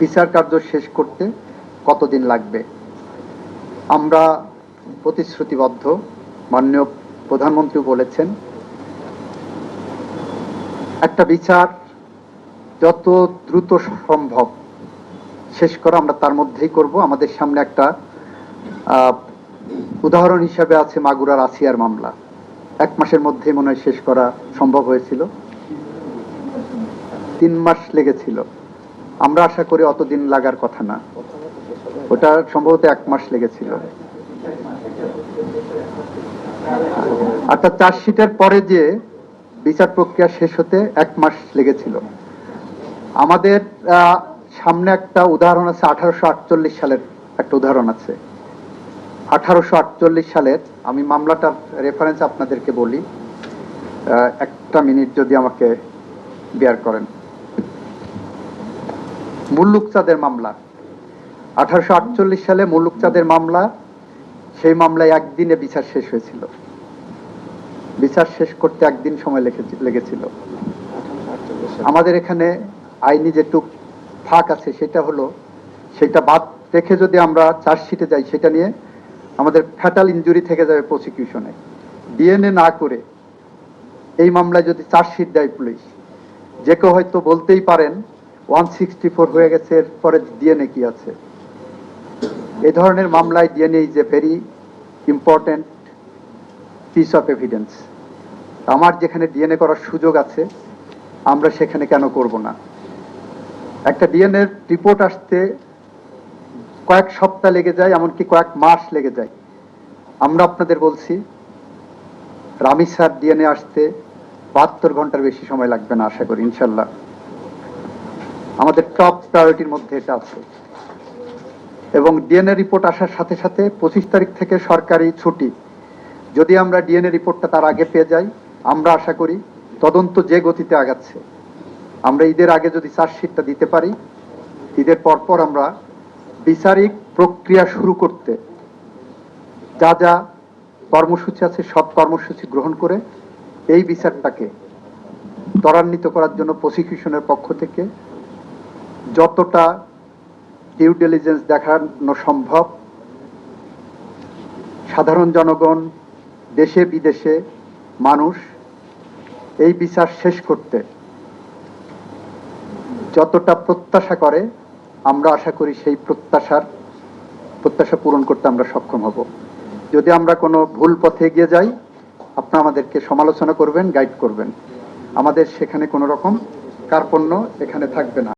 বিচার কার্য শেষ করতে কতদিন লাগবে? আমরা প্রতিশ্রুতিবদ্ধ। মাননীয় প্রধানমন্ত্রী বলেছেন একটা বিচার যত দ্রুত সম্ভব শেষ করা আমরা তার মধ্যেই করব। আমাদের সামনে একটা উদাহরণ হিসাবে আছে মাগুরার আসিয়ার মামলা। 1 মাসের মধ্যেই মনে হয় শেষ করা সম্ভব হয়েছিল, 3 মাস লেগেছিল। আমরা আশা করি অতদিন লাগার কথা না, ওটা সম্ভবত 1 মাস লেগেছিল। অর্থাৎ চার্জশিটের পরে যে বিচার প্রক্রিয়া শেষ হতে 1 মাস লেগেছিল। আমাদের সামনে একটা উদাহরণ আছে, 1848 সালের একটা উদাহরণ আছে। 1848 সালের, আমি মামলাটার রেফারেন্স আপনাদেরকে বলি, একটা মিনিট যদি আমাকে বেয়ার করেন। মুল্লুকচাঁদের মামলা, 1848 সালে মুল্লুকচাঁদের মামলা। সেই মামলায় একদিনে বিচার শেষ হয়েছিল। বিচার শেষ করতে একদিন সময় লেগেছিল। আমাদের এখানে আইনি যেটুক ফাঁক আছে সেটা হলো, সেটা বাদ রেখে যদি আমরা চার্জশিটে যাই, সেটা নিয়ে আমাদের ফ্যাটাল ইনজুরি থেকে যাবে প্রসিকিউশনে। ডিএনএ না করে এই মামলায় যদি চার্জশিট দেয় পুলিশ, যে কেউ হয়তো বলতেই পারেন 164 হয়ে গেছে, এরপরে ডিএনএ কি আছে? এই ধরনের মামলায় DNA is a very important piece of evidence. আমার যেখানে ডিএনএ করার সুযোগ আছে, আমরা সেখানে কেন করব না? একটা ডিএনএ রিপোর্ট আসতে কয়েক সপ্তাহ লেগে যায়, এমনকি কয়েক মাস লেগে যায়। আমরা আপনাদের বলছি রামিসার ডিএনএ আসতে 72 ঘন্টার বেশি সময় লাগবে না, আশা করি ইনশাল্লাহ। আমাদের টপ প্রায়োরিটির মধ্যে এটা আছে। এবং ডিএনএ রিপোর্ট আসার সাথে সাথে 25 তারিখ থেকে সরকারি ছুটি। যদি আমরা ডিএনএ রিপোর্টটা তার আগে পেয়ে যাই, আমরা আশা করি তদন্ত যে গতিতে আগাচ্ছে, আমরা ঈদের আগে যদি চার্জশিটটা দিতে পারি, ঈদের পরপর আমরা বিচারিক প্রক্রিয়া শুরু করতে যা যা কর্মসূচি আছে সব কর্মসূচি গ্রহণ করে এই বিচারটাকে ত্বরান্বিত করার জন্য প্রসিকিউশনের পক্ষ থেকে যতটা ডিউ ডিলিজেন্স দেখানো সম্ভব, সাধারণ জনগণ, দেশে বিদেশে মানুষ এই বিচার শেষ করতে যতটা প্রত্যাশা করে, আমরা আশা করি সেই প্রত্যাশা পূরণ করতে আমরা সক্ষম হব। যদি আমরা কোনো ভুল পথে এগিয়ে যাই, আপনারা আমাদেরকে সমালোচনা করবেন, গাইড করবেন। আমাদের সেখানে কোনো রকম কার্পণ্য এখানে থাকবে না।